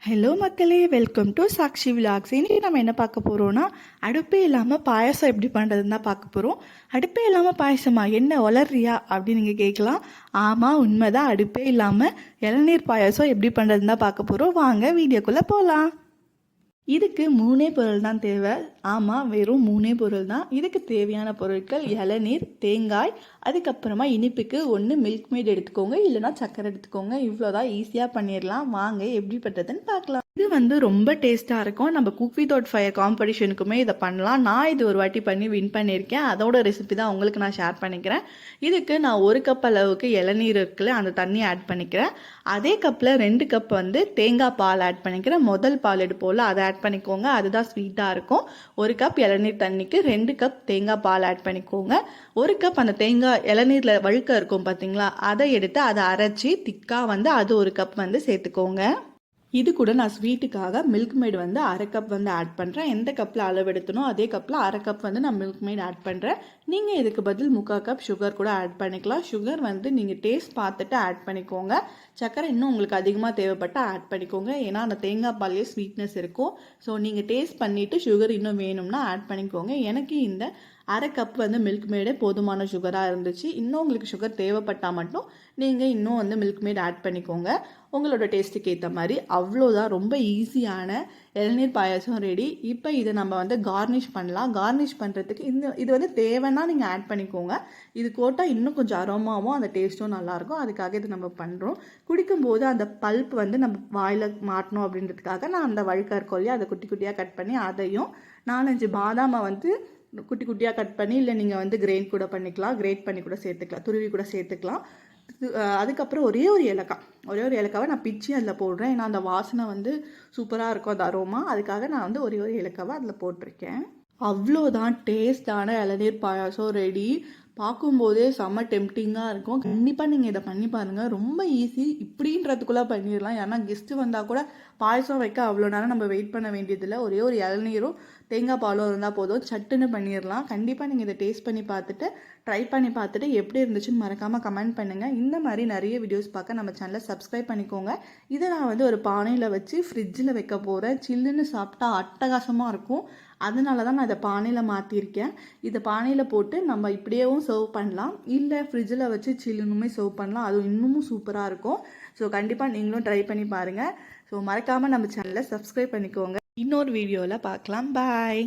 Hello மக்களே, welcome to Sakshi vlogs. இன்றைக்கி நம்ம என்ன பார்க்க போகிறோன்னா, அடுப்பே இல்லாமல் பாயசம் எப்படி பண்ணுறதுன்னு தான் பார்க்க போகிறோம். அடுப்பே இல்லாமல் பாயசமா, என்ன வளர்றியா அப்படின்னு நீங்கள் கேட்கலாம். ஆமாம், உண்மைதான். அடுப்பே இல்லாமல் இளநீர் பாயசம் எப்படி பண்ணுறதுன்னு தான் பார்க்க போகிறோம். வாங்க வீடியோக்குள்ளே போகலாம். இதுக்கு 3 பொருள் தான் தேவை. ஆமாம், வெறும் 3 பொருள் தான். இதுக்கு தேவையான பொருட்கள் இளநீர், தேங்காய், அதுக்கப்புறமா இனிப்புக்கு ஒன்று மில்க் மேட் எடுத்துக்கோங்க, இல்லைனா சக்கரை எடுத்துக்கோங்க. இவ்வளோதான், ஈஸியாக பண்ணிடலாம். வாங்க எப்படி பண்ணுறதுன்னு பார்க்கலாம். இது ரொம்ப டேஸ்ட்டாக இருக்கும். நம்ம குக் வித் அவுட் ஃபயர் காம்படிஷனுக்குமே இதை பண்ணலாம். நான் இது ஒரு வாட்டி பண்ணி வின் பண்ணியிருக்கேன். அதோட ரெசிபி தான் உங்களுக்கு நான் ஷேர் பண்ணிக்கிறேன். இதுக்கு நான் 1 கப் அளவுக்கு இளநீர் இருக்குல்ல, அந்த தண்ணியை ஆட் பண்ணிக்கிறேன். அதே கப்பில் 2 கப் தேங்காய் பால் ஆட் பண்ணிக்கிறேன். முதல் பால் எடுப்போம்ல, அதை ஆட் பண்ணிக்கோங்க. அதுதான் ஸ்வீட்டாக இருக்கும். 1 கப் இளநீர் தண்ணிக்கு 2 கப் தேங்காய் பால் ஆட் பண்ணிக்கோங்க. 1 கப் அந்த தேங்காய் இளநீரில் வழுக்க இருக்கும் பார்த்தீங்களா, அதை எடுத்து அதை அரைச்சி திக்காக அது 1 கப் சேர்த்துக்கோங்க. இது கூட நான் ஸ்வீட்டுக்காக மில்க் மேட் 1/2 கப் ஆட் பண்ணுறேன். எந்த கப்பில் அளவு எடுத்தனோ அதே கப்பில் 1/2 கப் நான் மில்க் மேட் ஆட் பண்ணுறேன். நீங்கள் இதுக்கு பதில் 3/4 கப் சுகர் கூட ஆட் பண்ணிக்கலாம். சுகர் நீங்கள் டேஸ்ட் பார்த்துட்டு ஆட் பண்ணிக்கோங்க. சக்கரை இன்னும் உங்களுக்கு அதிகமாக தேவைப்பட்டால் ஆட் பண்ணிக்கோங்க. ஏன்னா அந்த தேங்காய் பால்லேயே ஸ்வீட்னஸ் இருக்கும். ஸோ நீங்கள் டேஸ்ட் பண்ணிவிட்டு சுகர் இன்னும் வேணும்னா ஆட் பண்ணிக்கோங்க. எனக்கு இந்த 1/2 கப் மில்க் மேடே போதுமான சுகராக இருந்துச்சு. இன்னும் உங்களுக்கு சுகர் தேவைப்பட்டால் மட்டும் நீங்கள் இன்னும் மில்க் மேட் ஆட் பண்ணிக்கோங்க, உங்களோட டேஸ்ட்டுக்கு ஏற்ற மாதிரி. அவ்வளோதான், ரொம்ப ஈஸியான இளநீர் பாயாசம் ரெடி. இப்போ இதை நம்ம கார்னிஷ் பண்ணலாம். கார்னிஷ் பண்ணுறதுக்கு இது தேவைன்னா நீங்கள் ஆட் பண்ணிக்கோங்க. இது போட்டால் இன்னும் கொஞ்சம் அரோமாவும் அந்த டேஸ்ட்டும் நல்லாயிருக்கும். அதுக்காக இது நம்ம பண்ணுறோம். குடிக்கும்போது அந்த பல்ப் நம்ம வாயில் மாட்டணும் அப்படின்றதுக்காக நான் அந்த வழுக்க இருக்கோல்லையா, அதை குட்டி குட்டியாக கட் பண்ணி அதையும் 4-5 பாதாமை குட்டி குட்டியாக கட் பண்ணி, இல்லை நீங்கள் கிரைண்ட் கூட பண்ணிக்கலாம், கிரேட் பண்ணி கூட சேர்த்துக்கலாம், துருவி கூட சேர்த்துக்கலாம். அதுக்கப்புறம் ஒரே ஒரு ஏலக்காவை நான் பிச்சு அதில் போடுறேன். ஏன்னா அந்த வாசனை சூப்பராக இருக்கும், அந்த அரோமா. அதுக்காக நான் ஒரே ஒரு ஏலக்காவை அதில் போட்டிருக்கேன். அவ்வளோதான், டேஸ்டான இளநீர் பாயாசம் ரெடி. பார்க்கும்போதே செம்ம டெம்டிங்காக இருக்கும். கண்டிப்பாக நீங்கள் இதை பண்ணி பாருங்கள். ரொம்ப ஈஸி, இப்படின்றதுக்குள்ளே பண்ணிடலாம். ஏன்னா கெஸ்ட்டு வந்தால் கூட பாயசம் வைக்க அவ்வளோ நேரம் நம்ம வெயிட் பண்ண வேண்டியதில்லை. ஒரே ஒரு இளநீரும் தேங்காய் பாலும் இருந்தால் போதும், சட்டுன்னு பண்ணிடலாம். கண்டிப்பாக நீங்கள் இதை டேஸ்ட் பண்ணி பார்த்துட்டு, ட்ரை பண்ணி பார்த்துட்டு எப்படி இருந்துச்சுன்னு மறக்காமல் கமெண்ட் பண்ணுங்கள். இந்த மாதிரி நிறைய வீடியோஸ் பார்க்க நம்ம சேனலை சப்ஸ்கிரைப் பண்ணிக்கோங்க. இதை நான் ஒரு பானையில் வச்சு ஃப்ரிட்ஜில் வைக்க போகிறேன். சில்லுன்னு சாப்பிட்டா அட்டகாசமாக இருக்கும். அதனால தான் நான் இதை பானையில் மாற்றிருக்கேன். இதை பானையில் போட்டு நம்ம இப்படியேவும் சர்வ் பண்ணலாம், இல்லை ஃப்ரிட்ஜில் வச்சு சில்லுன்னுமே சர்வ் பண்ணலாம். அது இன்னமும் சூப்பராக இருக்கும். ஸோ கண்டிப்பாக நீங்களும் ட்ரை பண்ணி பாருங்கள். ஸோ மறக்காமல் நம்ம சேனலை சப்ஸ்கிரைப் பண்ணிக்கோங்க. இன்னொரு வீடியோவில் பார்க்கலாம். பாய்.